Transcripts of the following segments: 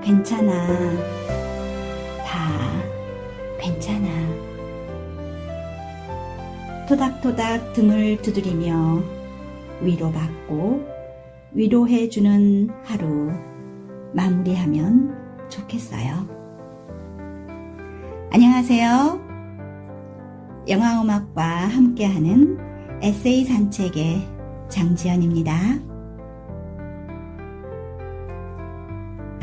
괜찮아. 다 괜찮아. 토닥토닥 등을 두드리며 위로받고 위로해주는 하루 마무리하면 좋겠어요. 안녕하세요. 영화음악과 함께하는 에세이 산책의 장지연입니다.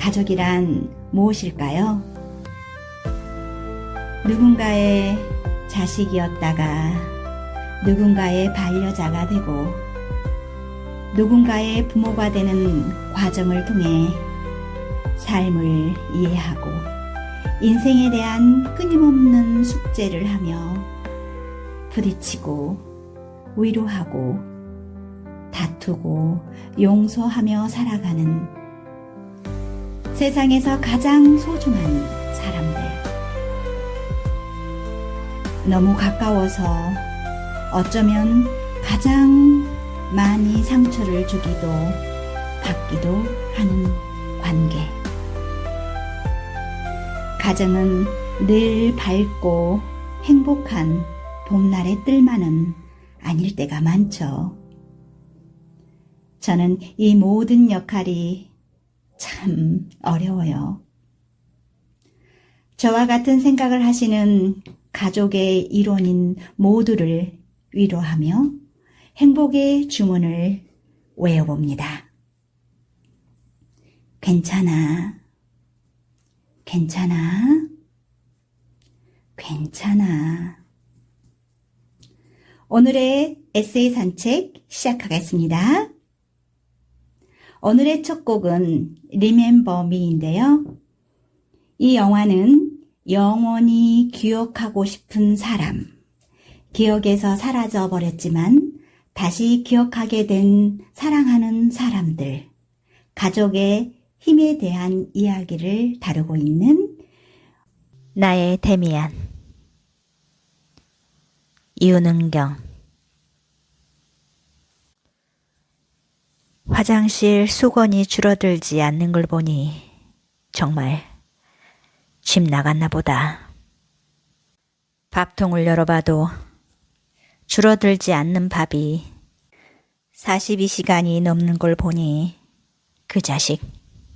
가족이란 무엇일까요? 누군가의 자식이었다가 누군가의 반려자가 되고 누군가의 부모가 되는 과정을 통해 삶을 이해하고 인생에 대한 끊임없는 숙제를 하며 부딪히고 위로하고 다투고 용서하며 살아가는 세상에서 가장 소중한 사람들. 너무 가까워서 어쩌면 가장 많이 상처를 주기도 받기도 하는 관계. 가정은 늘 밝고 행복한 봄날의 뜰만은 아닐 때가 많죠. 저는 이 모든 역할이 참 어려워요. 저와 같은 생각을 하시는 가족의 일원인 모두를 위로하며 행복의 주문을 외워봅니다. 괜찮아. 괜찮아. 괜찮아. 오늘의 에세이 산책 시작하겠습니다. 오늘의 첫 곡은 Remember Me인데요. 이 영화는 영원히 기억하고 싶은 사람, 기억에서 사라져 버렸지만 다시 기억하게 된 사랑하는 사람들, 가족의 힘에 대한 이야기를 다루고 있는 나의 데미안. 이은은경. 화장실 수건이 줄어들지 않는 걸 보니 정말 집 나갔나 보다. 밥통을 열어봐도 줄어들지 않는 밥이 42시간이 넘는 걸 보니 그 자식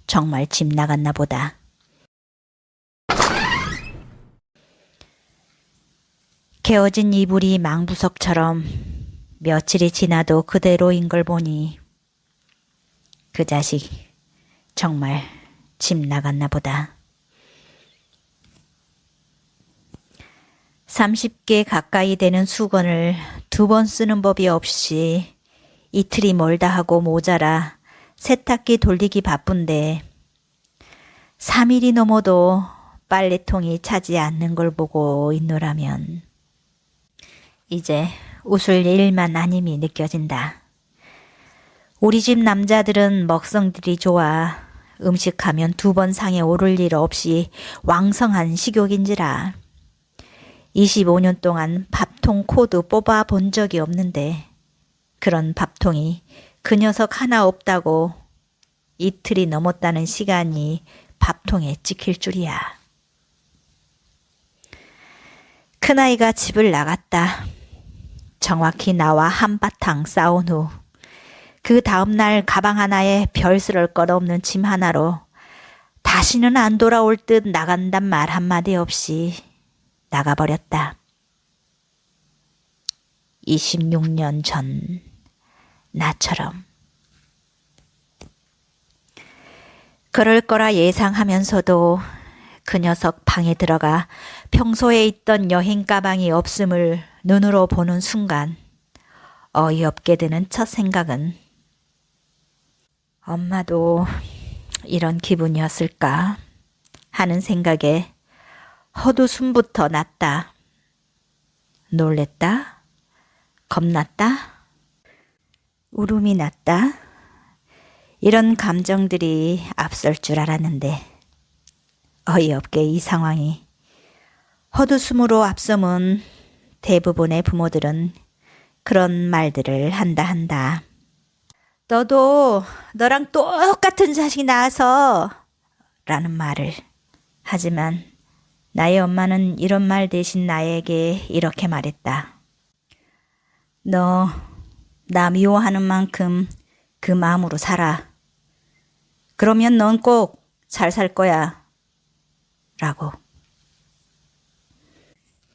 정말 집 나갔나 보다. 개어진 이불이 망부석처럼 며칠이 지나도 그대로인 걸 보니 그 자식 정말 집 나갔나 보다. 30개 가까이 되는 수건을 2번 쓰는 법이 없이 이틀이 멀다 하고 모자라 세탁기 돌리기 바쁜데 3일이 넘어도 빨래통이 차지 않는 걸 보고 있노라면 이제 웃을 일만 아님이 느껴진다. 우리 집 남자들은 먹성들이 좋아 음식하면 2번 상에 오를 일 없이 왕성한 식욕인지라 25년 동안 밥통 코드 뽑아 본 적이 없는데 그런 밥통이 그 녀석 하나 없다고 이틀이 넘었다는 시간이 밥통에 찍힐 줄이야. 큰아이가 집을 나갔다. 정확히 나와 한바탕 싸운 후 그 다음날 가방 하나에 별 쓸 것 없는 짐 하나로 다시는 안 돌아올 듯 나간단 말 한마디 없이 나가버렸다. 26년 전 나처럼. 그럴 거라 예상하면서도 그 녀석 방에 들어가 평소에 있던 여행 가방이 없음을 눈으로 보는 순간 어이없게 드는 첫 생각은 엄마도 이런 기분이었을까 하는 생각에 헛웃음부터 났다. 놀랬다. 겁났다. 울음이 났다. 이런 감정들이 앞설 줄 알았는데 어이없게 이 상황이 헛웃음으로 앞서면 대부분의 부모들은 그런 말들을 한다. 너도 너랑 똑같은 자식 낳아서 라는 말을. 하지만 나의 엄마는 이런 말 대신 나에게 이렇게 말했다. 너 나 미워하는 만큼 그 마음으로 살아. 그러면 넌 꼭 잘 살 거야. 라고.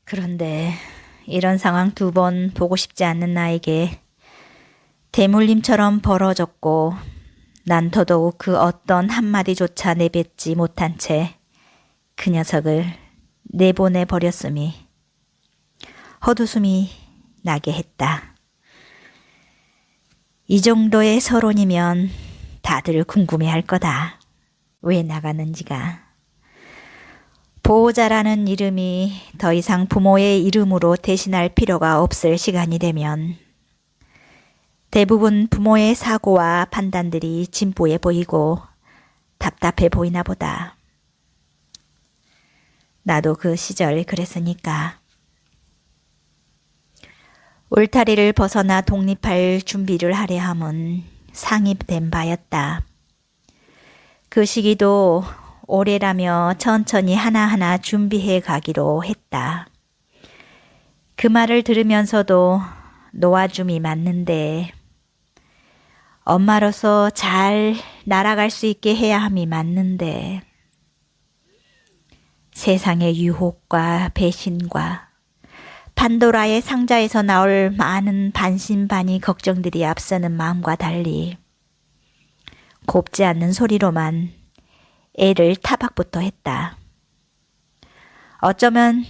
그런데 이런 상황 2번 보고 싶지 않는 나에게 대물림처럼 벌어졌고 난 더더욱 그 어떤 한마디조차 내뱉지 못한 채 그 녀석을 내보내 버렸음이 헛웃음이 나게 했다. 이 정도의 서론이면 다들 궁금해할 거다. 왜 나가는지가. 보호자라는 이름이 더 이상 부모의 이름으로 대신할 필요가 없을 시간이 되면 대부분 부모의 사고와 판단들이 진보해 보이고 답답해 보이나 보다. 나도 그 시절 그랬으니까. 울타리를 벗어나 독립할 준비를 하려 함은 상입된 바였다. 그 시기도 오래라며 천천히 하나하나 준비해 가기로 했다. 그 말을 들으면서도 놓아줌이 맞는데 엄마로서 잘 날아갈 수 있게 해야 함이 맞는데 세상의 유혹과 배신과 판도라의 상자에서 나올 많은 반신반의 걱정들이 앞서는 마음과 달리 곱지 않는 소리로만 애를 타박부터 했다. 어쩌면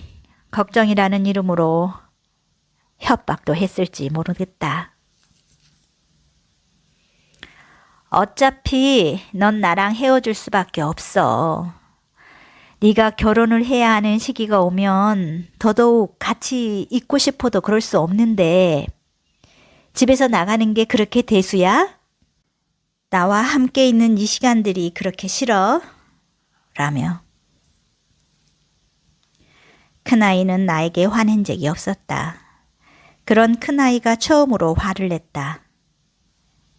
걱정이라는 이름으로 협박도 했을지 모르겠다. 어차피 넌 나랑 헤어질 수밖에 없어. 네가 결혼을 해야 하는 시기가 오면 더더욱 같이 있고 싶어도 그럴 수 없는데 집에서 나가는 게 그렇게 대수야? 나와 함께 있는 이 시간들이 그렇게 싫어? 라며. 큰아이는 나에게 화낸 적이 없었다. 그런 큰아이가 처음으로 화를 냈다.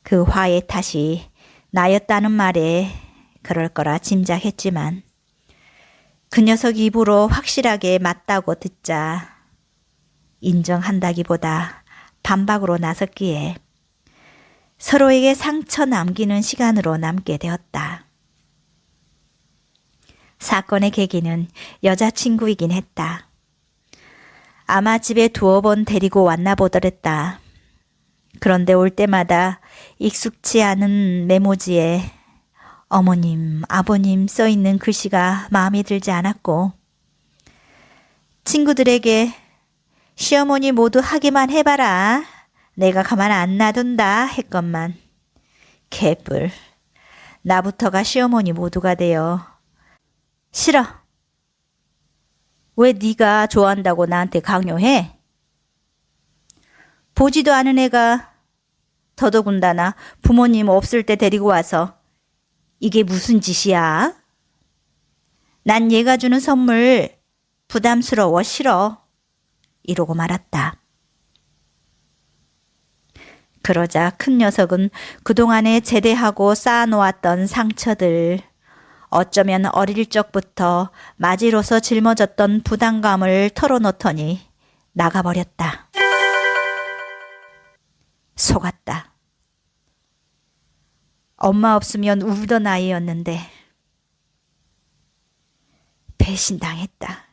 그 화의 탓이 나였다는 말에 그럴 거라 짐작했지만 그 녀석 입으로 확실하게 맞다고 듣자 인정한다기보다 반박으로 나섰기에 서로에게 상처 남기는 시간으로 남게 되었다. 사건의 계기는 여자친구이긴 했다. 아마 집에 2번 데리고 왔나 보더랬다. 그런데 올 때마다 익숙치 않은 메모지에 어머님, 아버님 써있는 글씨가 마음에 들지 않았고 친구들에게 시어머니 모두 하기만 해봐라. 내가 가만 안 놔둔다 했건만 개뿔. 나부터가 시어머니 모두가 되어 싫어. 왜 네가 좋아한다고 나한테 강요해? 보지도 않은 애가 더더군다나 부모님 없을 때 데리고 와서 이게 무슨 짓이야? 난 얘가 주는 선물 부담스러워 싫어. 이러고 말았다. 그러자 큰 녀석은 그동안에 제대하고 쌓아놓았던 상처들, 어쩌면 어릴 적부터 맞이로서 짊어졌던 부담감을 털어놓더니 나가버렸다. 속았다. 엄마 없으면 울던 아이였는데 배신당했다.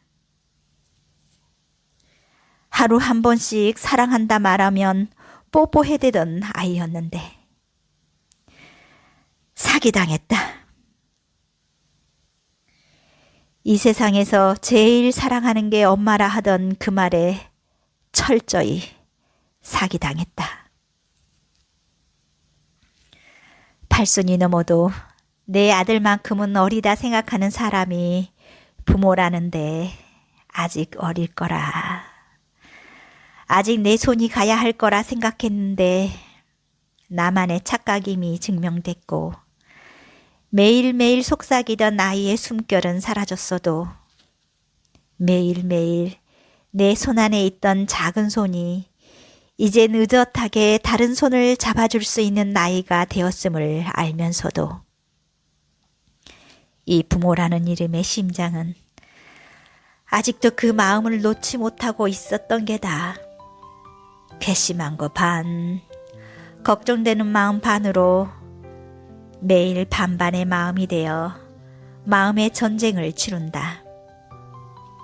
하루 한 번씩 사랑한다 말하면 뽀뽀해대던 아이였는데 사기당했다. 이 세상에서 제일 사랑하는 게 엄마라 하던 그 말에 철저히 사기당했다. 8순이 넘어도 내 아들만큼은 어리다 생각하는 사람이 부모라는데 아직 어릴 거라. 아직 내 손이 가야 할 거라 생각했는데 나만의 착각임이 증명됐고 매일매일 속삭이던 아이의 숨결은 사라졌어도 매일매일 내 손 안에 있던 작은 손이 이젠 의젓하게 다른 손을 잡아줄 수 있는 나이가 되었음을 알면서도 이 부모라는 이름의 심장은 아직도 그 마음을 놓지 못하고 있었던 게다. 괘씸한 거 반, 걱정되는 마음 반으로 매일 반반의 마음이 되어 마음의 전쟁을 치룬다.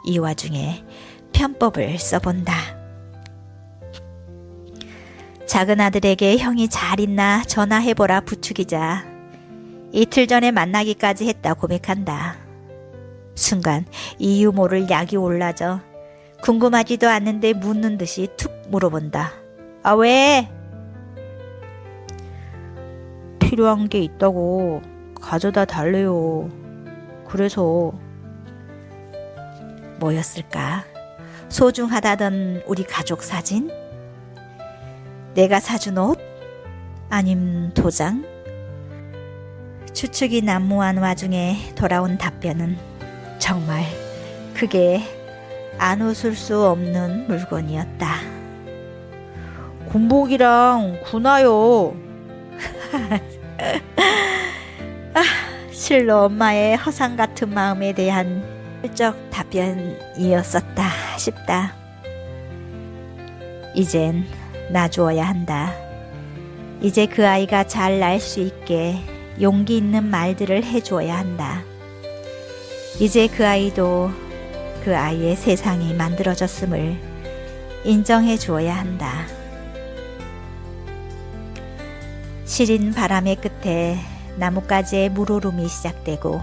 이 와중에 편법을 써본다. 작은 아들에게 형이 잘 있나 전화해보라 부추기자 이틀 전에 만나기까지 했다 고백한다. 순간 이유 모를 약이 올라져 궁금하지도 않는데 묻는 듯이 툭 물어본다. 아, 왜? 필요한 게 있다고 가져다 달래요. 그래서. 뭐였을까? 소중하다던 우리 가족 사진? 내가 사준 옷? 아님 도장? 추측이 난무한 와중에 돌아온 답변은 정말 그게 안 웃을 수 없는 물건이었다. 군복이랑 군화요. 실로 엄마의 허상 같은 마음에 대한 슬쩍 답변이었었다 싶다. 이젠 놔주어야 한다. 이제 그 아이가 잘 날 수 있게 용기 있는 말들을 해주어야 한다. 이제 그 아이도 그 아이의 세상이 만들어졌음을 인정해 주어야 한다. 시린 바람의 끝에 나뭇가지의 물오름이 시작되고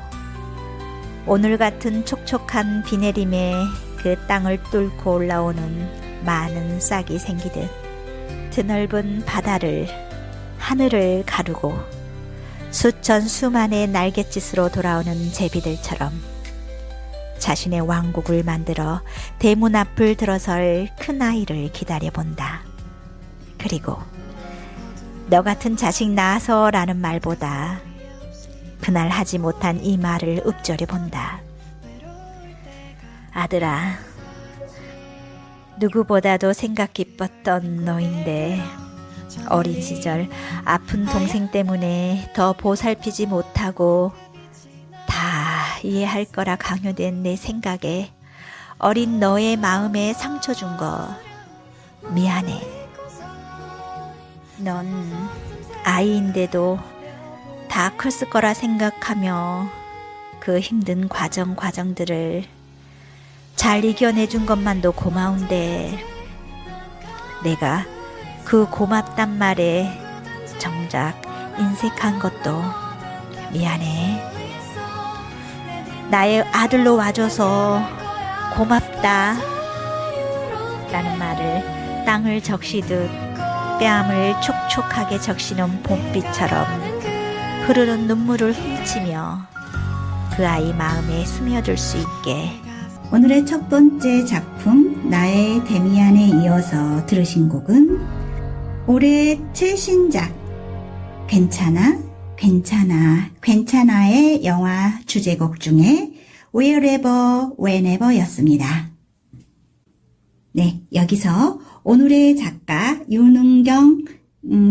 오늘 같은 촉촉한 비 내림에 그 땅을 뚫고 올라오는 많은 싹이 생기듯 드넓은 바다를 하늘을 가르고 수천 수만의 날갯짓으로 돌아오는 제비들처럼 자신의 왕국을 만들어 대문 앞을 들어설 큰 아이를 기다려본다. 그리고 너 같은 자식 낳아서라는 말보다 그날 하지 못한 이 말을 읊조려 본다. 아들아, 누구보다도 생각 깊었던 너인데 어린 시절 아픈 동생 때문에 더 보살피지 못하고 다 이해할 거라 강요된 내 생각에 어린 너의 마음에 상처 준 거 미안해. 넌 아이인데도 다 컸을 거라 생각하며 그 힘든 과정들을 잘 이겨내준 것만도 고마운데 내가 그 고맙단 말에 정작 인색한 것도 미안해. 나의 아들로 와줘서 고맙다 라는 말을 땅을 적시듯 뺨을 촉촉하게 적시는 봄비처럼 흐르는 눈물을 훔치며 그 아이 마음에 스며들 수 있게. 오늘의 첫 번째 작품 나의 데미안에 이어서 들으신 곡은 올해 최신작 괜찮아 괜찮아 괜찮아의 영화 주제곡 중에 Wherever Whenever 였습니다. 네, 여기서 오늘의 작가 윤은경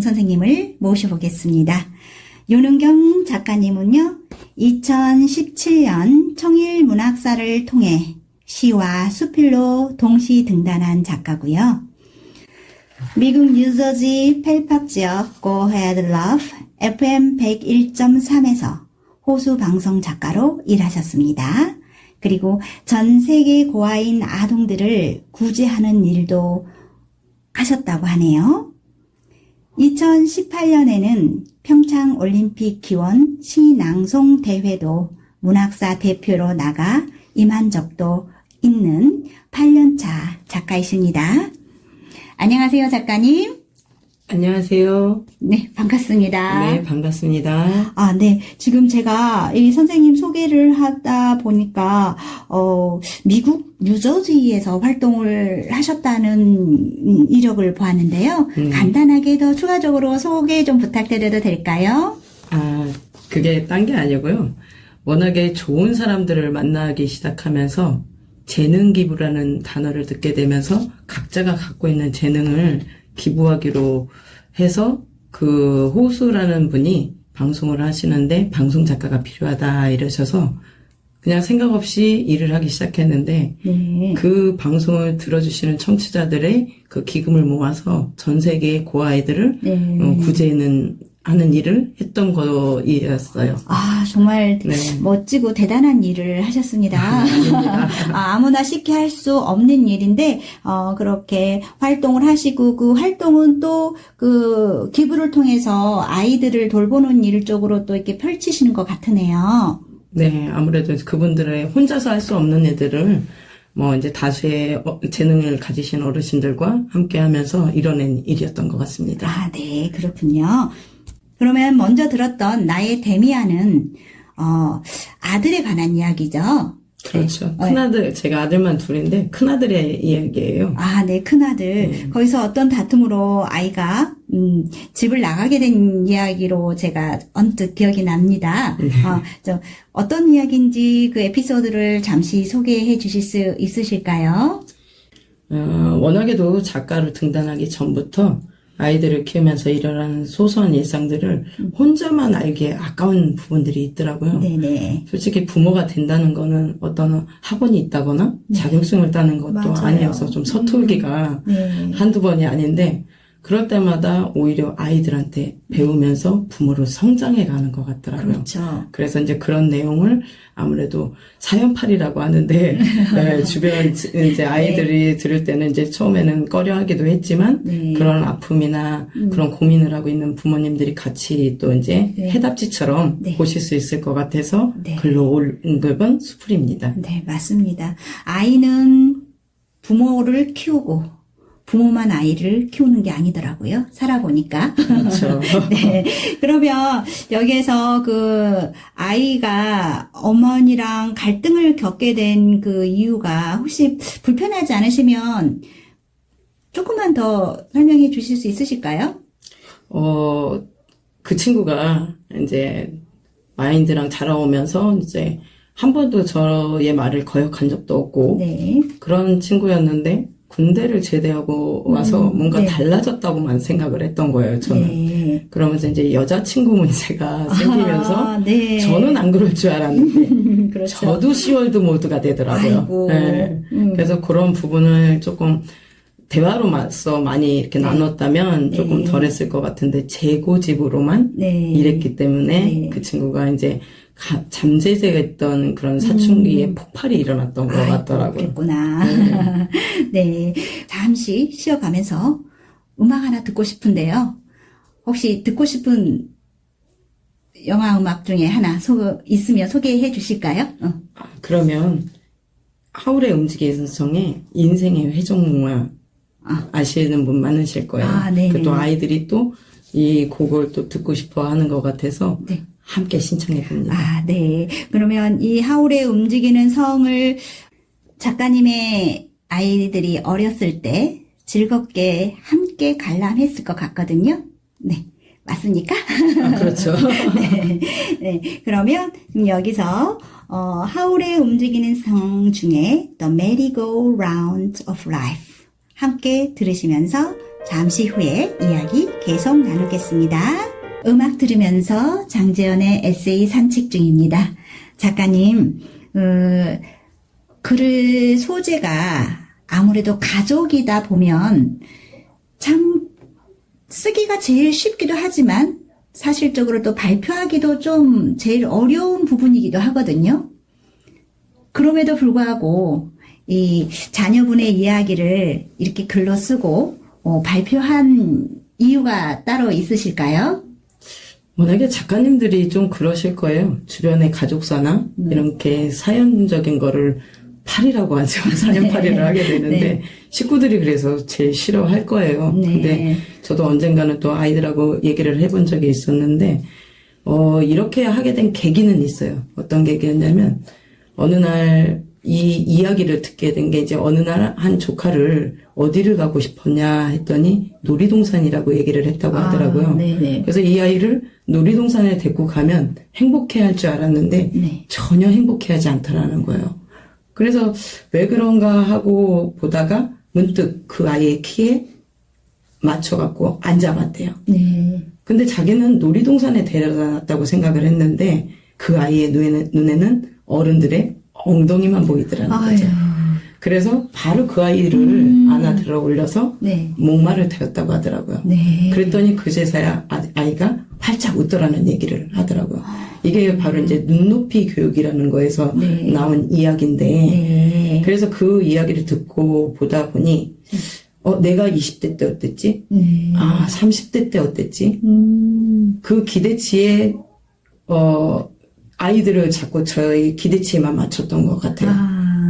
선생님을 모셔보겠습니다. 윤은경 작가님은요, 2017년 청일문학사를 통해 시와 수필로 동시 등단한 작가고요. 미국 뉴저지 펠팍 지역 Go Ahead Love FM 101.3에서 호수 방송 작가로 일하셨습니다. 그리고 전 세계 고아인 아동들을 구제하는 일도 하셨다고 하네요. 2018년에는 평창 올림픽 기원 시낭송 대회도 문학사 대표로 나가 임한 적도 있는 8년차 작가이십니다. 안녕하세요, 작가님. 안녕하세요. 네, 반갑습니다. 네, 반갑습니다. 아, 네. 지금 제가 이 선생님 소개를 하다 보니까, 미국 뉴저지에서 활동을 하셨다는 이력을 보았는데요. 간단하게 더 추가적으로 소개 좀 부탁드려도 될까요? 아, 그게 딴 게 아니고요. 워낙에 좋은 사람들을 만나기 시작하면서 재능 기부라는 단어를 듣게 되면서 각자가 갖고 있는 재능을 기부하기로 해서 그 호수라는 분이 방송을 하시는데 방송 작가가 필요하다 이러셔서 그냥 생각 없이 일을 하기 시작했는데 네. 그 방송을 들어주시는 청취자들의 그 기금을 모아서 전 세계의 고아이들을 네. 구제하는 일을 했던 거였어요. 아, 정말 네. 멋지고 대단한 일을 하셨습니다. 아닙니다. 아무나 쉽게 할 수 없는 일인데, 그렇게 활동을 하시고, 그 활동은 또 그 기부를 통해서 아이들을 돌보는 일 쪽으로 또 이렇게 펼치시는 것 같으네요. 네, 아무래도 그분들의 혼자서 할 수 없는 애들을 뭐 이제 다수의 재능을 가지신 어르신들과 함께 하면서 이뤄낸 일이었던 것 같습니다. 아, 네, 그렇군요. 그러면 먼저 들었던 나의 데미안은, 아들에 관한 이야기죠. 그렇죠. 네. 큰아들, 제가 아들만 둘인데 큰아들의 이야기예요. 아, 네, 큰아들. 거기서 어떤 다툼으로 아이가, 집을 나가게 된 이야기로 제가 언뜻 기억이 납니다. 어떤 이야기인지 그 에피소드를 잠시 소개해 주실 수 있으실까요? 워낙에도 작가로 등단하기 전부터 아이들을 키우면서 일어나는 소소한 일상들을 혼자만 알기에 아까운 부분들이 있더라고요. 네네. 솔직히 부모가 된다는 거는 어떤 학원이 있다거나 자격증을 따는 것도 맞아요. 아니어서 좀 서툴기가 네. 한두 번이 아닌데 그럴 때마다 오히려 아이들한테 배우면서 부모로 성장해 가는 것 같더라고요. 그렇죠. 그래서 이제 그런 내용을 아무래도 사연팔이라고 하는데 네, 주변 이제 아이들이 들을 때는 이제 처음에는 꺼려하기도 했지만 네. 그런 아픔이나 그런 고민을 하고 있는 부모님들이 같이 또 이제 네. 해답지처럼 네. 보실 수 있을 것 같아서 네. 글로 올급은 수풀입니다. 네, 맞습니다. 아이는 부모를 키우고 부모만 아이를 키우는 게 아니더라고요. 살아보니까. 그렇죠. 네. 그러면 여기에서 그 아이가 어머니랑 갈등을 겪게 된 그 이유가 혹시 불편하지 않으시면 조금만 더 설명해 주실 수 있으실까요? 그 친구가 이제 마인드랑 자라오면서 이제 한 번도 저의 말을 거역한 적도 없고 네. 그런 친구였는데 군대를 제대하고 와서 뭔가 네. 달라졌다고만 생각을 했던 거예요, 저는. 네. 그러면서 이제 여자친구 문제가 생기면서 아, 네. 저는 안 그럴 줄 알았는데 그렇죠. 저도 시월드 모드가 되더라고요. 아이고. 네. 그래서 그런 부분을 조금 대화로서 많이 이렇게 나눴다면 조금 네. 덜했을 것 같은데 재고집으로만 네. 일했기 때문에 네. 그 친구가 이제 잠재적했던 그런 사춘기에 폭발이 일어났던 것 같더라고요. 그랬구나. 네. 잠시 쉬어가면서 음악 하나 듣고 싶은데요. 혹시 듣고 싶은 영화 음악 중에 하나 있으면 소개해 주실까요? 그러면 하울의 움직이는 성의 인생의 회전목마 아시는 분 많으실 거예요. 아, 네네. 또 아이들이 또 이 곡을 또 듣고 싶어 하는 것 같아서 네. 함께 신청해 봅니다. 아, 네. 그러면 이 하울의 움직이는 성을 작가님의 아이들이 어렸을 때 즐겁게 함께 관람했을 것 같거든요. 네. 맞습니까? 그렇죠. 네. 네. 그러면 지금 여기서 하울의 움직이는 성 중에 The Merry-Go-Round of Life 함께 들으시면서 잠시 후에 이야기 계속 나누겠습니다. 음악 들으면서 장재현의 에세이 산책 중입니다. 작가님, 글의 소재가 아무래도 가족이다 보면 참 쓰기가 제일 쉽기도 하지만 사실적으로 또 발표하기도 좀 제일 어려운 부분이기도 하거든요. 그럼에도 불구하고 이 자녀분의 이야기를 이렇게 글로 쓰고 발표한 이유가 따로 있으실까요? 워낙에 작가님들이 좀 그러실 거예요. 주변의 가족사나 이렇게 사연적인 거를 팔이라고 하죠. 사연팔이를 하게 되는데 네. 식구들이 그래서 제일 싫어할 거예요. 네. 근데 저도 언젠가는 또 아이들하고 얘기를 해본 적이 있었는데 이렇게 하게 된 계기는 있어요. 어떤 계기였냐면 어느 날 이 이야기를 듣게 된 게 이제 어느 날 한 조카를 어디를 가고 싶었냐 했더니 놀이동산이라고 얘기를 했다고 하더라고요. 네네. 그래서 이 아이를 놀이동산에 데리고 가면 행복해 할 줄 알았는데 네. 전혀 행복해 하지 않더라는 거예요. 그래서 왜 그런가 하고 보다가 문득 그 아이의 키에 맞춰갖고 앉아봤대요. 네. 근데 자기는 놀이동산에 데려다 놨다고 생각을 했는데 그 아이의 눈에는 어른들의 엉덩이만 보이더라는 거죠. 그래서 바로 그 아이를 안아 들어 올려서 네. 목마를 태웠다고 하더라고요. 네. 그랬더니 그제서야 아이가 활짝 웃더라는 얘기를 하더라고요. 이게 바로 이제 눈높이 교육이라는 거에서 네. 나온 이야기인데 네. 그래서 그 이야기를 듣고 보다 보니 내가 20대 때 어땠지? 네. 30대 때 어땠지? 그 기대치에 아이들을 자꾸 저희 기대치에만 맞췄던 것 같아요.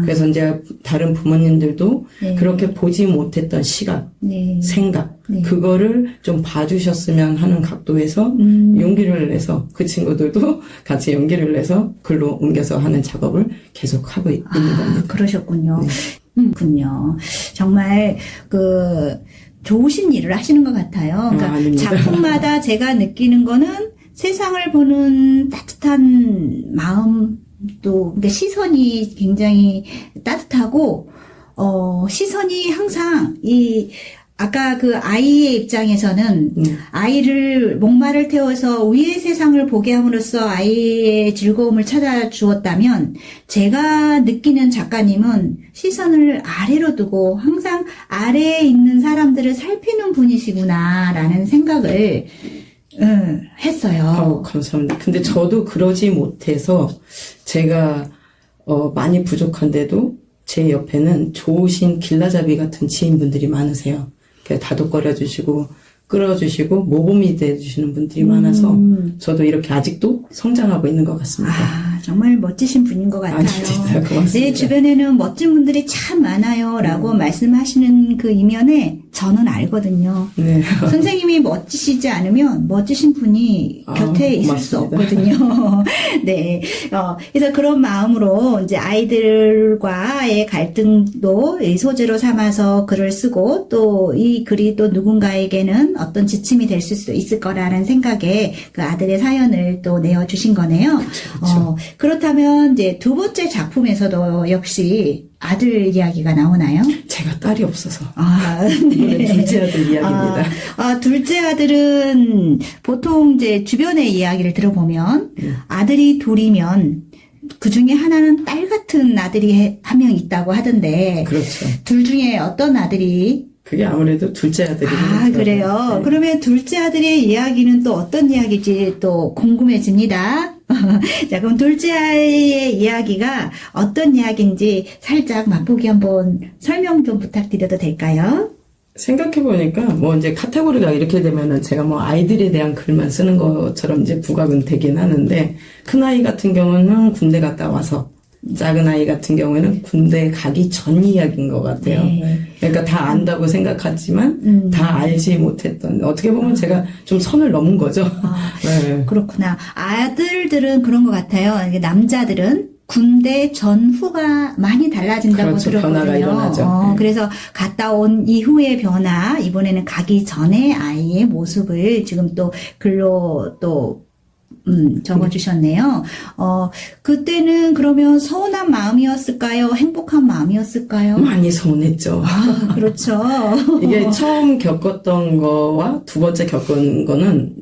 그래서 이제 다른 부모님들도 네. 그렇게 보지 못했던 시각, 네. 생각, 네. 그거를 좀 봐주셨으면 하는 각도에서 용기를 내서 그 친구들도 같이 용기를 내서 글로 옮겨서 하는 작업을 계속 하고 있는 겁니다. 그러셨군요. 네. 군요. 정말 좋으신 일을 하시는 것 같아요. 그러니까 아닙니다. 작품마다 제가 느끼는 거는 세상을 보는 따뜻한 마음 또 그러니까 시선이 굉장히 따뜻하고 시선이 항상 아까 그 아이의 입장에서는 아이를 목마를 태워서 위의 세상을 보게 함으로써 아이의 즐거움을 찾아 주었다면 제가 느끼는 작가님은 시선을 아래로 두고 항상 아래에 있는 사람들을 살피는 분이시구나라는 생각을 했어요. 감사합니다. 근데 저도 그러지 못해서 제가 많이 부족한데도 제 옆에는 좋으신 길라잡이 같은 지인분들이 많으세요. 다독거려 주시고 끌어주시고 모범이 돼주시는 분들이 많아서 저도 이렇게 아직도 성장하고 있는 것 같습니다. 정말 멋지신 분인 것 같아요. 진짜 고맙습니다. 내 주변에는 멋진 분들이 참 많아요 라고 말씀하시는 그 이면에 저는 알거든요. 네. 선생님이 멋지시지 않으면 멋지신 분이 곁에 있을 수 없거든요. 네. 그래서 그런 마음으로 이제 아이들과의 갈등도 소재로 삼아서 글을 쓰고 또 이 글이 또 누군가에게는 어떤 지침이 될 수 있을 거라는 생각에 그 아들의 사연을 또 내어주신 거네요. 그렇죠. 그렇다면 이제 두 번째 작품에서도 역시 아들 이야기가 나오나요? 제가 딸이 없어서. 네. 이번엔 둘째 아들 이야기입니다. 둘째 아들은 보통 이제 주변의 이야기를 들어보면 아들이 둘이면 그 중에 하나는 딸 같은 아들이 한 명 있다고 하던데. 그렇죠. 둘 중에 어떤 아들이? 그게 아무래도 둘째 아들이. 그래요. 네. 그러면 둘째 아들의 이야기는 또 어떤 이야기인지 또 궁금해집니다. 자, 그럼 둘째 아이의 이야기가 어떤 이야기인지 살짝 맛보기 한번 설명 좀 부탁드려도 될까요? 생각해보니까, 이제 카테고리가 이렇게 되면은 제가 아이들에 대한 글만 쓰는 것처럼 이제 부각은 되긴 하는데, 큰아이 같은 경우는 군대 갔다 와서, 작은 아이 같은 경우에는 군대 가기 전 이야기인 것 같아요. 네. 그러니까 다 안다고 생각하지만, 다 알지 못했던, 어떻게 보면 제가 좀 선을 넘은 거죠. 네. 그렇구나. 아들들은 그런 것 같아요. 이게 남자들은 군대 전후가 많이 달라진다고 그렇죠. 들었거든요. 변화가 일어나죠. 그래서 갔다 온 이후의 변화, 이번에는 가기 전에 아이의 모습을 지금 또 글로 또 적어주셨네요. 그때는 그러면 서운한 마음이었을까요? 행복한 마음이었을까요? 많이 서운했죠. 그렇죠. 이게 처음 겪었던 거와 두 번째 겪은 거는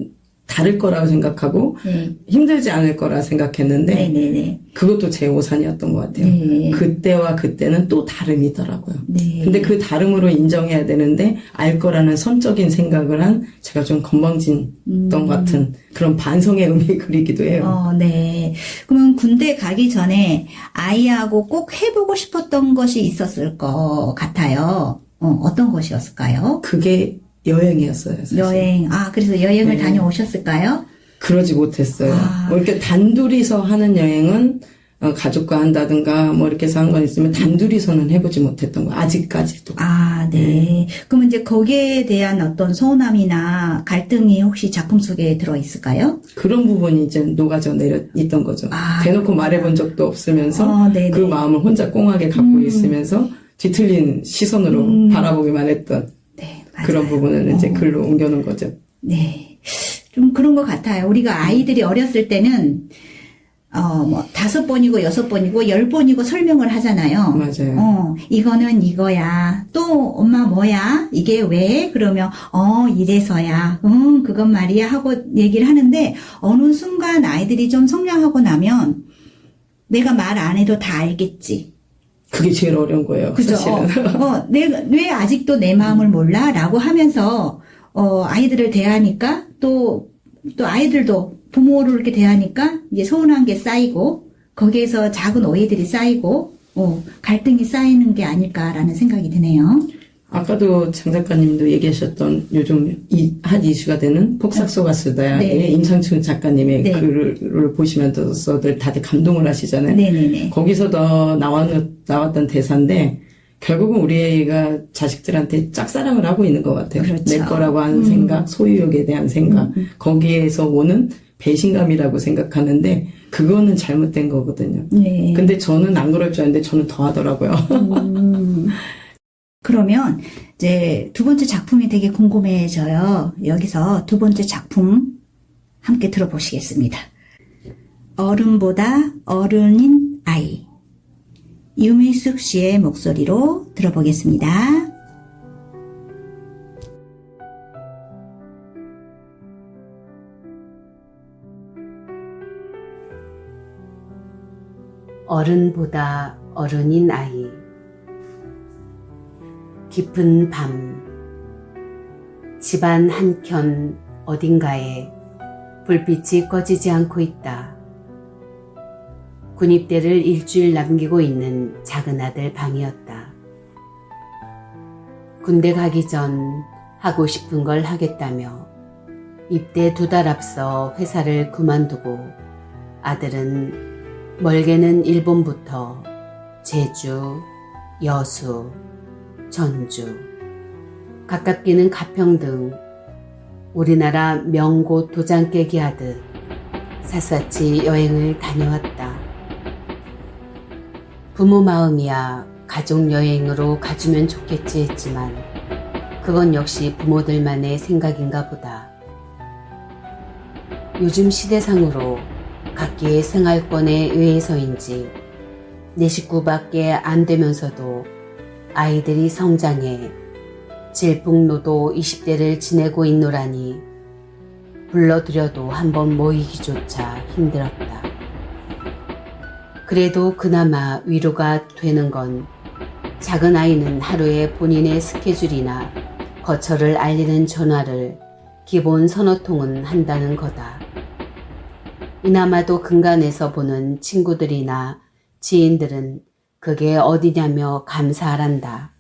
다를 거라고 생각하고 네. 힘들지 않을 거라 생각했는데 네네네. 그것도 제 오산이었던 것 같아요. 네. 그때와 그때는 또 다름이더라고요. 네. 근데 그 다름으로 인정해야 되는데 알 거라는 선적인 생각을 한 제가 좀 건방진던 것 같은 그런 반성의 의미 그리기도 해요. 네. 그러면 군대 가기 전에 아이하고 꼭 해보고 싶었던 것이 있었을 것 같아요. 어떤 것이었을까요? 그게 여행이었어요. 사실. 여행. 그래서 여행을 네. 다녀오셨을까요? 그러지 못했어요. 이렇게 단둘이서 하는 여행은 가족과 한다든가 이렇게 해서 한 건 있으면 단둘이서는 해보지 못했던 거 아직까지도. 네. 그러면 이제 거기에 대한 어떤 서운함이나 갈등이 혹시 작품 속에 들어 있을까요? 그런 부분이 이제 녹아져 내려 있던 거죠. 대놓고 말해본 적도 없으면서 네네. 그 마음을 혼자 꽁하게 갖고 있으면서 뒤틀린 시선으로 바라보기만 했던 네, 맞아요. 그런 부분을 이제 글로 옮겨놓은 거죠. 네. 좀 그런 것 같아요. 우리가 아이들이 어렸을 때는 뭐 5번이고 6번이고 10번이고 설명을 하잖아요. 맞아요. 이거는 이거야. 또 엄마 뭐야? 이게 왜? 그러면 이래서야. 그건 말이야 하고 얘기를 하는데 어느 순간 아이들이 좀 성장하고 나면 내가 말 안 해도 다 알겠지. 그게 제일 어려운 거예요. 그죠? 사실은. 내가 왜 아직도 내 마음을 몰라? 라고 하면서 아이들을 대하니까 또 아이들도 부모를 이렇게 대하니까 이제 서운한 게 쌓이고 거기에서 작은 오해들이 쌓이고 갈등이 쌓이는 게 아닐까라는 생각이 드네요. 아까도 장 작가님도 얘기하셨던 요즘 핫 이슈가 되는 폭삭소가수다의 네. 임상춘 작가님의 네. 글을 보시면서들 다들 감동을 하시잖아요. 네네네. 거기서도 나왔던 대사인데 결국은 우리 애가 자식들한테 짝사랑을 하고 있는 것 같아요. 그렇죠. 내 거라고 하는 생각, 소유욕에 대한 생각, 거기에서 오는 배신감이라고 생각하는데 그거는 잘못된 거거든요. 네. 근데 저는 안 그럴 줄 알았는데 저는 더 하더라고요. 그러면 이제 두 번째 작품이 되게 궁금해져요. 여기서 두 번째 작품 함께 들어보시겠습니다. 어른보다 어른인 아이. 유미숙 씨의 목소리로 들어보겠습니다. 어른보다 어른인 아이. 깊은 밤, 집안 한켠 어딘가에 불빛이 꺼지지 않고 있다. 군입대를 일주일 남기고 있는 작은 아들 방이었다. 군대 가기 전 하고 싶은 걸 하겠다며 입대 2달 앞서 회사를 그만두고 아들은 멀게는 일본부터 제주, 여수, 전주, 가깝기는 가평 등 우리나라 명곳 도장 깨기 하듯 샅샅이 여행을 다녀왔다. 부모 마음이야 가족 여행으로 가주면 좋겠지 했지만 그건 역시 부모들만의 생각인가 보다. 요즘 시대상으로 각기의 생활권에 의해서인지 내 식구밖에 안 되면서도 아이들이 성장해 질풍노도 20대를 지내고 있노라니 불러들여도 한번 모이기조차 힘들었다. 그래도 그나마 위로가 되는 건 작은 아이는 하루에 본인의 스케줄이나 거처를 알리는 전화를 기본 서너 통은 한다는 거다. 이나마도 근간에서 보는 친구들이나 지인들은 그게 어디냐며 감사하란다.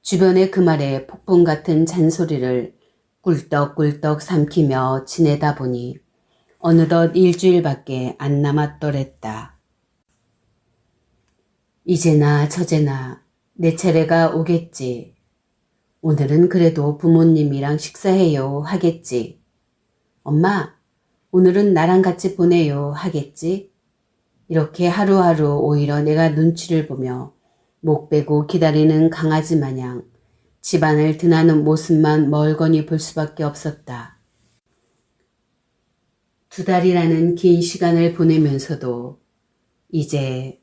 주변의 그 말에 폭풍 같은 잔소리를 꿀떡꿀떡 삼키며 지내다 보니 어느덧 일주일밖에 안 남았더랬다. 이제나 저제나 내 차례가 오겠지. 오늘은 그래도 부모님이랑 식사해요 하겠지. 엄마, 오늘은 나랑 같이 보내요 하겠지. 이렇게 하루하루 오히려 내가 눈치를 보며 목 빼고 기다리는 강아지 마냥 집안을 드나는 모습만 멀거니 볼 수밖에 없었다. 2달이라는 긴 시간을 보내면서도 이제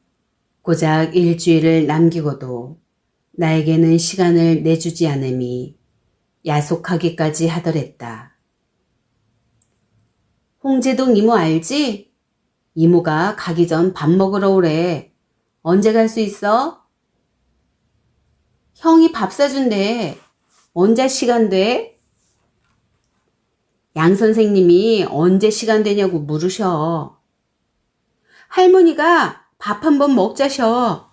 고작 일주일을 남기고도 나에게는 시간을 내주지 않음이 야속하기까지 하더랬다. 홍제동 이모 알지? 이모가 가기 전 밥 먹으러 오래. 언제 갈 수 있어? 형이 밥 사준대. 언제 시간 돼? 양 선생님이 언제 시간 되냐고 물으셔. 할머니가 밥 한번 먹자셔.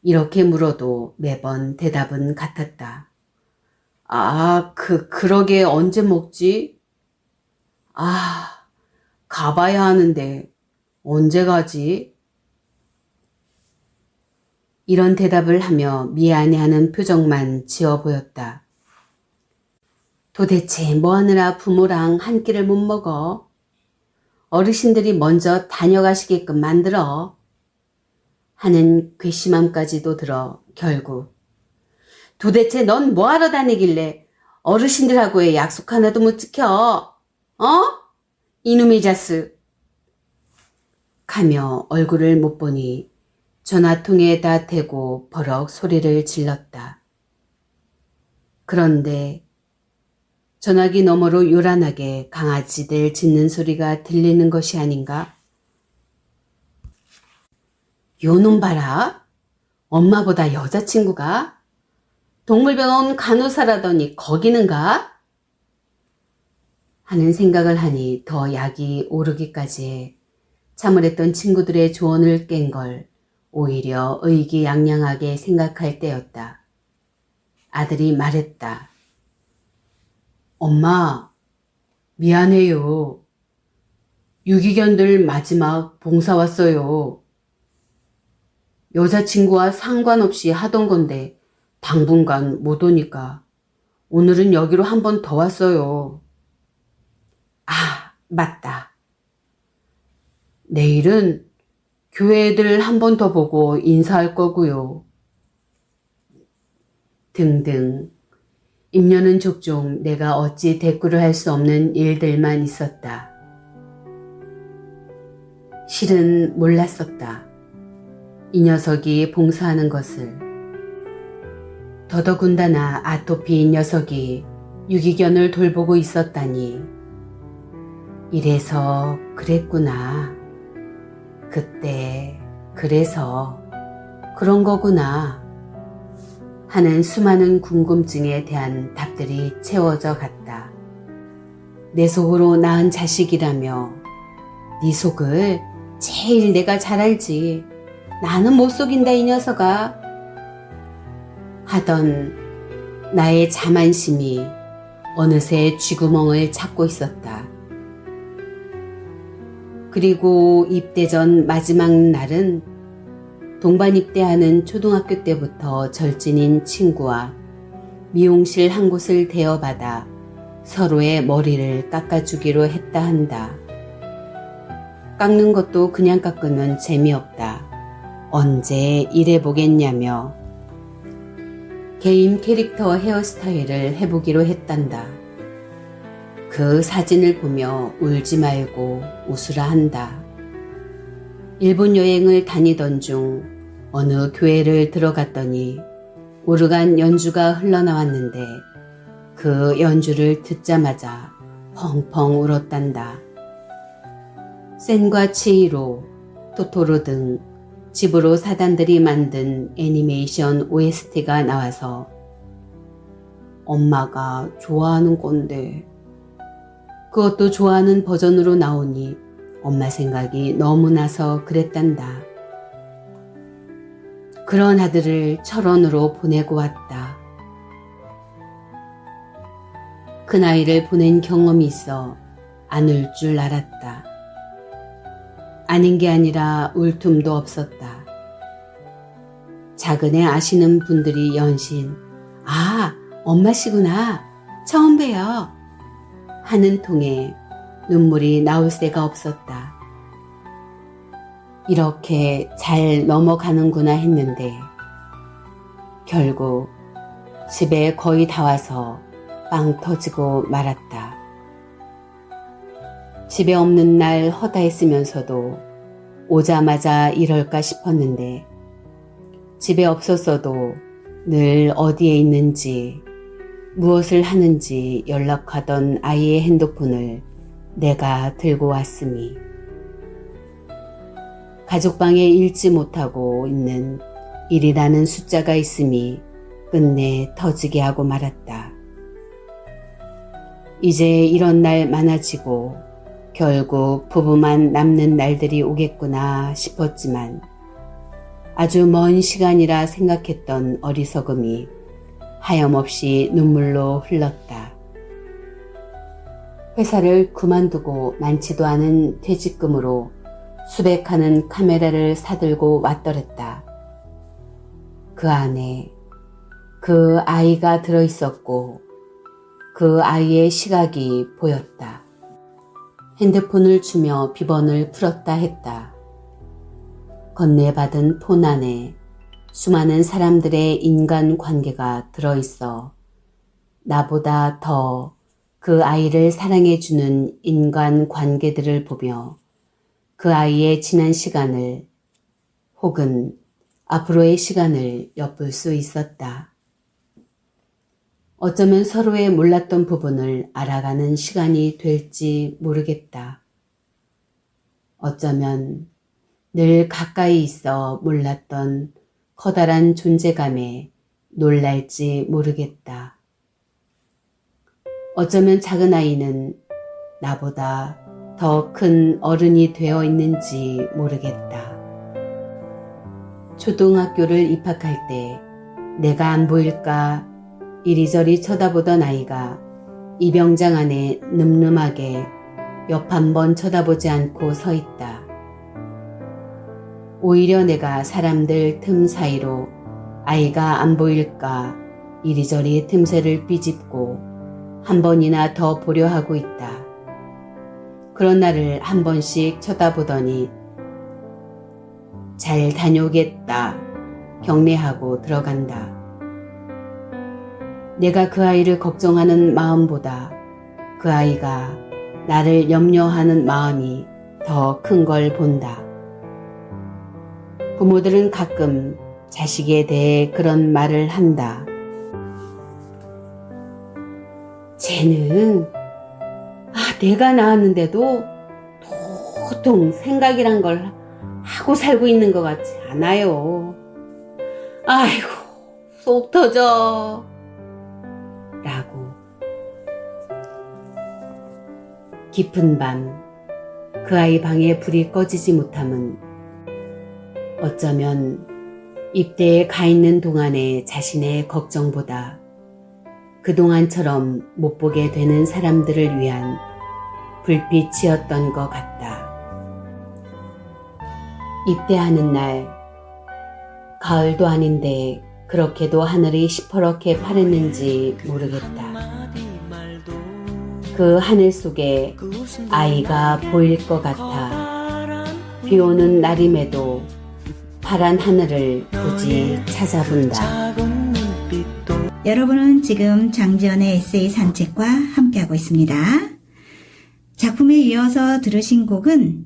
이렇게 물어도 매번 대답은 같았다. 그러게 언제 먹지? 가봐야 하는데 언제 가지? 이런 대답을 하며 미안해하는 표정만 지어 보였다. 도대체 뭐 하느라 부모랑 한 끼를 못 먹어? 어르신들이 먼저 다녀가시게끔 만들어. 하는 괘씸함까지도 들어 결국 도대체 넌 뭐하러 다니길래 어르신들하고의 약속 하나도 못 지켜? 이놈의 자스! 가며 얼굴을 못 보니 전화통에다 대고 버럭 소리를 질렀다. 그런데 전화기 너머로 요란하게 강아지들 짖는 소리가 들리는 것이 아닌가? 요놈 봐라. 엄마보다 여자친구가? 동물병원 간호사라더니 거기는가? 하는 생각을 하니 더 약이 오르기까지 해 참으랬던 친구들의 조언을 깬 걸 오히려 의기양양하게 생각할 때였다. 아들이 말했다. 엄마, 미안해요. 유기견들 마지막 봉사 왔어요. 여자친구와 상관없이 하던 건데 당분간 못 오니까 오늘은 여기로 한 번 더 왔어요. 아, 맞다. 내일은 교회 애들 한 번 더 보고 인사할 거고요. 등등. 입녀는 족종 내가 어찌 대꾸를 할 수 없는 일들만 있었다. 실은 몰랐었다. 이 녀석이 봉사하는 것을. 더더군다나 아토피인 녀석이 유기견을 돌보고 있었다니. 이래서 그랬구나. 그때 그래서 그런 거구나 하는 수많은 궁금증에 대한 답들이 채워져 갔다. 내 속으로 낳은 자식이라며 네 속을 제일 내가 잘 알지. 나는 못 속인다 이 녀석아. 하던 나의 자만심이 어느새 쥐구멍을 찾고 있었다. 그리고 입대 전 마지막 날은 동반 입대하는 초등학교 때부터 절친인 친구와 미용실 한 곳을 대여받아 서로의 머리를 깎아주기로 했다 한다. 깎는 것도 그냥 깎으면 재미없다. 언제 일해보겠냐며 게임 캐릭터 헤어스타일을 해보기로 했단다. 그 사진을 보며 울지 말고 웃으라 한다. 일본 여행을 다니던 중 어느 교회를 들어갔더니 오르간 연주가 흘러나왔는데 그 연주를 듣자마자 펑펑 울었단다. 센과 치히로, 토토로 등 집으로 사단들이 만든 애니메이션 OST가 나와서 엄마가 좋아하는 건데 그것도 좋아하는 버전으로 나오니 엄마 생각이 너무 나서 그랬단다. 그런 아들을 철원으로 보내고 왔다. 그 나이를 보낸 경험이 있어 안 울 줄 알았다. 아닌 게 아니라 울 틈도 없었다. 작은 애 아시는 분들이 연신 아, 엄마시구나. 처음 봬요. 하는 통에 눈물이 나올 새가 없었다. 이렇게 잘 넘어가는구나 했는데 결국 집에 거의 다 와서 빵 터지고 말았다. 집에 없는 날 허다했으면서도 오자마자 이럴까 싶었는데 집에 없었어도 늘 어디에 있는지 무엇을 하는지 연락하던 아이의 핸드폰을 내가 들고 왔으니 가족방에 읽지 못하고 있는 1이라는 숫자가 있음이 끝내 터지게 하고 말았다. 이제 이런 날 많아지고 결국 부부만 남는 날들이 오겠구나 싶었지만 아주 먼 시간이라 생각했던 어리석음이 하염없이 눈물로 흘렀다. 회사를 그만두고 많지도 않은 퇴직금으로 수백하는 카메라를 사들고 왔더랬다. 그 안에 그 아이가 들어있었고 그 아이의 시각이 보였다. 핸드폰을 주며 비번을 풀었다 했다. 건네받은 폰 안에 수많은 사람들의 인간관계가 들어있어 나보다 더 그 아이를 사랑해주는 인간 관계들을 보며 그 아이의 지난 시간을 혹은 앞으로의 시간을 엿볼 수 있었다. 어쩌면 서로의 몰랐던 부분을 알아가는 시간이 될지 모르겠다. 어쩌면 늘 가까이 있어 몰랐던 커다란 존재감에 놀랄지 모르겠다. 어쩌면 작은 아이는 나보다 더 큰 어른이 되어 있는지 모르겠다. 초등학교를 입학할 때 내가 안 보일까 이리저리 쳐다보던 아이가 입영장 안에 늠름하게 옆 한 번 쳐다보지 않고 서 있다. 오히려 내가 사람들 틈 사이로 아이가 안 보일까 이리저리 틈새를 삐집고 한 번이나 더 보려 하고 있다. 그런 나를 한 번씩 쳐다보더니 잘 다녀오겠다 경례하고 들어간다. 내가 그 아이를 걱정하는 마음보다 그 아이가 나를 염려하는 마음이 더 큰 걸 본다. 부모들은 가끔 자식에 대해 그런 말을 한다. 쟤는 내가 낳았는데도 도통 생각이란 걸 하고 살고 있는 것 같지 않아요. 아이고 속 터져 라고. 깊은 밤 그 아이 방에 불이 꺼지지 못함은 어쩌면 입대에 가 있는 동안의 자신의 걱정보다 그동안처럼 못 보게 되는 사람들을 위한 불빛이었던 것 같다. 입대하는 날 가을도 아닌데 그렇게도 하늘이 시퍼렇게 파랬는지 모르겠다. 그 하늘 속에 아이가 보일 것 같아 비 오는 날임에도 파란 하늘을 굳이 찾아본다. 여러분은 지금 장지연의 에세이 산책과 함께하고 있습니다. 작품에 이어서 들으신 곡은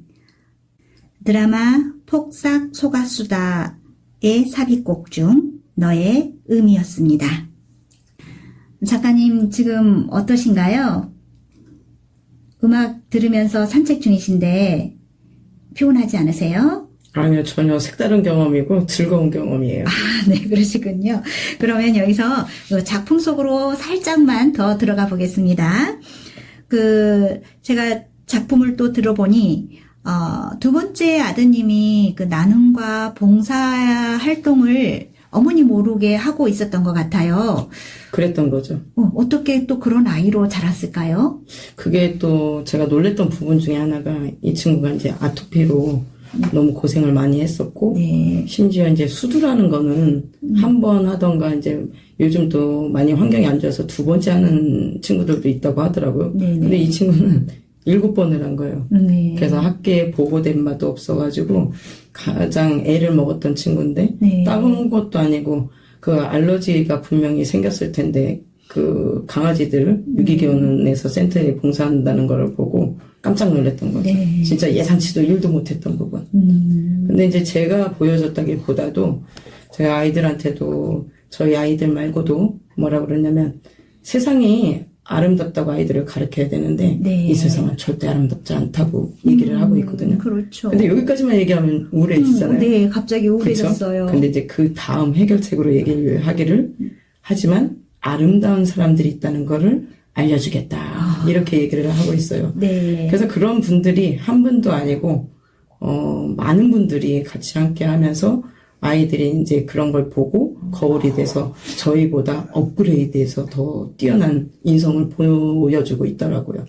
드라마 폭삭 소가수다의 삽입곡 중 너의 음이었습니다. 작가님 지금 어떠신가요? 음악 들으면서 산책 중이신데 피곤하지 않으세요? 아니요, 전혀 색다른 경험이고 즐거운 경험이에요. 네, 그러시군요. 그러면 여기서 작품 속으로 살짝만 더 들어가 보겠습니다. 제가 작품을 또 들어보니, 두 번째 아드님이 그 나눔과 봉사 활동을 어머니 모르게 하고 있었던 것 같아요. 그랬던 거죠. 어떻게 또 그런 아이로 자랐을까요? 그게 또 제가 놀랬던 부분 중에 하나가 이 친구가 이제 아토피로 너무 고생을 많이 했었고, 네. 심지어 이제 수두라는 거는 한 번 하던가 이제 요즘 또 많이 환경이 안 좋아서 두 번째 하는 친구들도 있다고 하더라고요. 네네. 근데 이 친구는 7번을 한 거예요. 네. 그래서 학교에 보고된 바도 없어가지고 가장 애를 먹었던 친구인데, 네. 다른 것도 아니고 그 알러지가 분명히 생겼을 텐데 그 강아지들 유기견에서 센터에 봉사한다는 걸 보고 깜짝 놀랐던 거죠. 네. 진짜 예상치도 1도 못했던 부분. 근데 이제 제가 보여줬다기보다도 제가 아이들한테도 저희 아이들 말고도 뭐라 그러냐면 세상이 아름답다고 아이들을 가르쳐야 되는데 네. 이 세상은 절대 아름답지 않다고 얘기를 하고 있거든요. 그렇죠. 근데 여기까지만 얘기하면 우울해지잖아요. 네, 갑자기 우울해졌어요. 그쵸? 근데 이제 그 다음 해결책으로 얘기를 하기를 하지만 아름다운 사람들이 있다는 거를 알려주겠다. 이렇게 얘기를 하고 있어요. 네. 그래서 그런 분들이 한 분도 아니고 많은 분들이 같이 함께 하면서 아이들이 이제 그런 걸 보고 거울이 돼서 저희보다 업그레이드해서 더 뛰어난 인성을 보여주고 있더라고요.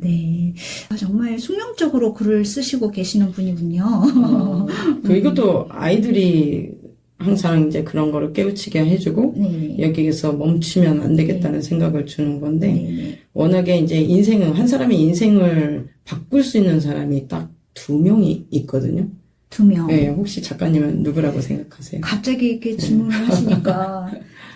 네. 정말 숙명적으로 글을 쓰시고 계시는 분이군요. 이것도 아이들이 항상 이제 그런 거를 깨우치게 해주고 네. 여기에서 멈추면 안 되겠다는 생각을 주는 건데 네. 워낙에 이제 한 사람의 인생을 바꿀 수 있는 사람이 딱 2명이 있거든요. 2명. 네, 혹시 작가님은 누구라고 생각하세요? 갑자기 이렇게 질문을 하시니까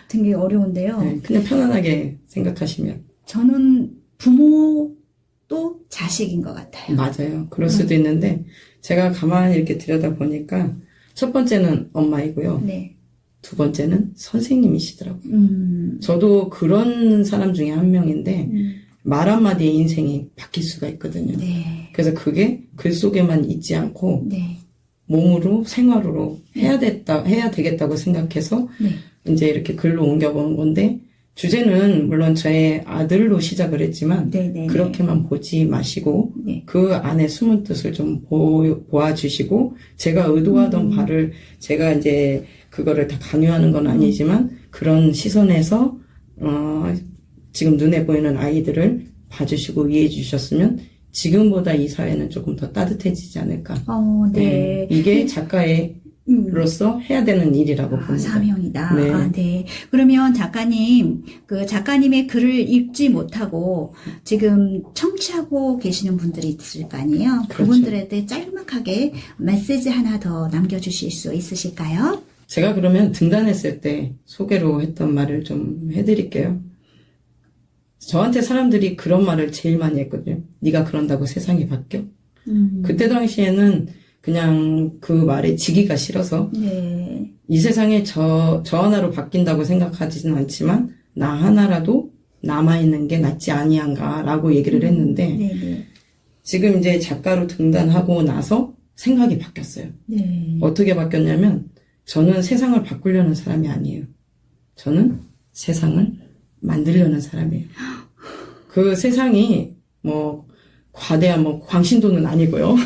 되게 어려운데요. 네, 그냥 편안하게 생각하시면. 저는 부모도 자식인 것 같아요. 맞아요. 그럴 수도 있는데 제가 가만히 이렇게 들여다보니까 첫 번째는 엄마이고요. 네. 두 번째는 선생님이시더라고요. 저도 그런 사람 중에 한 명인데 말 한마디에 인생이 바뀔 수가 있거든요. 네. 그래서 그게 글 속에만 있지 않고 네. 몸으로 생활로 해야 되겠다고 생각해서 네. 이제 이렇게 글로 옮겨본 건데 주제는 물론 저의 아들로 시작을 했지만 네. 그렇게만 보지 마시고 네. 그 안에 숨은 뜻을 좀 보아주시고 제가 의도하던 바를 제가 이제 그거를 다 강요하는 건 아니지만 그런 시선에서 지금 눈에 보이는 아이들을 봐주시고 이해해 주셨으면 지금보다 이 사회는 조금 더 따뜻해지지 않을까. 네. 이게 작가로서 해야 되는 일이라고 봅니다. 사명이다. 네. 네. 그러면 작가님, 그 작가님의 글을 읽지 못하고 지금 청취하고 계시는 분들이 있을 거 아니에요? 그렇죠. 그분들한테 짤막하게 메시지 하나 더 남겨주실 수 있으실까요? 제가 그러면 등단했을 때 소개로 했던 말을 좀 해드릴게요. 저한테 사람들이 그런 말을 제일 많이 했거든요. 네가 그런다고 세상이 바뀌어? 그때 당시에는 그냥 그 말에 지기가 싫어서 네. 이 세상에 저 하나로 바뀐다고 생각하지는 않지만 나 하나라도 남아있는 게 낫지 아니한가라고 얘기를 했는데 네. 지금 이제 작가로 등단하고 나서 생각이 바뀌었어요. 네. 어떻게 바뀌었냐면 저는 세상을 바꾸려는 사람이 아니에요. 저는 세상을 만들려는 사람이에요. 그 세상이 뭐 과대한 뭐 광신도는 아니고요.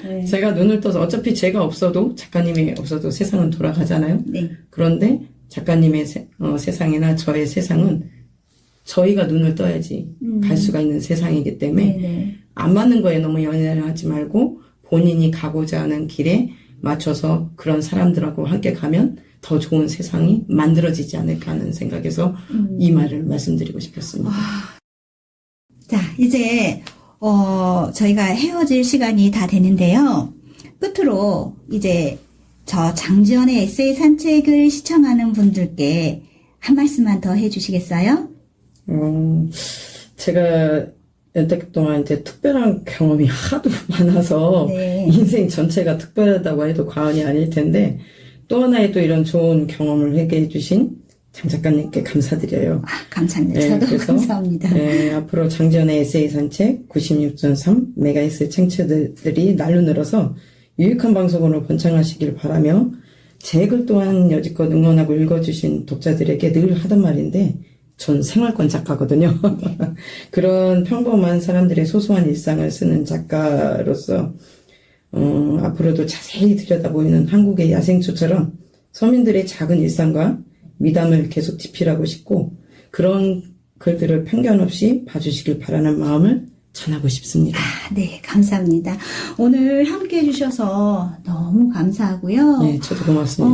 네. 제가 눈을 떠서 어차피 제가 없어도 작가님이 없어도 세상은 돌아가잖아요. 네. 그런데 작가님의 세상이나 저의 세상은 저희가 눈을 떠야지 갈 수가 있는 세상이기 때문에 네. 안 맞는 거에 너무 연연을 하지 말고 본인이 가고자 하는 길에 맞춰서 그런 사람들하고 함께 가면 더 좋은 세상이 만들어지지 않을까 하는 생각에서 이 말을 말씀드리고 싶었습니다. 자, 이제 저희가 헤어질 시간이 다 되는데요. 끝으로 이제 저 장지연의 에세이 산책을 시청하는 분들께 한 말씀만 더 해주시겠어요? 제가 연택 동안 이제 특별한 경험이 하도 많아서 네. 인생 전체가 특별하다고 해도 과언이 아닐 텐데 또 하나의 또 이런 좋은 경험을 하게 해주신 장 작가님께 감사드려요. 감사합니다. 네, 저도 그래서, 감사합니다. 네, 앞으로 장지연의 에세이 산책 96.3 메가헤르츠 청취자들이 날로 늘어서 유익한 방송으로 번창하시길 바라며 제 글 또한 여지껏 응원하고 읽어주신 독자들에게 늘 하던 말인데 전 생활권 작가거든요. 그런 평범한 사람들의 소소한 일상을 쓰는 작가로서 앞으로도 자세히 들여다보이는 한국의 야생초처럼 서민들의 작은 일상과 미담을 계속 집필하고 싶고 그런 글들을 편견 없이 봐주시길 바라는 마음을 전하고 싶습니다. 네, 감사합니다. 오늘 함께 해주셔서 너무 감사하고요. 네, 저도 고맙습니다.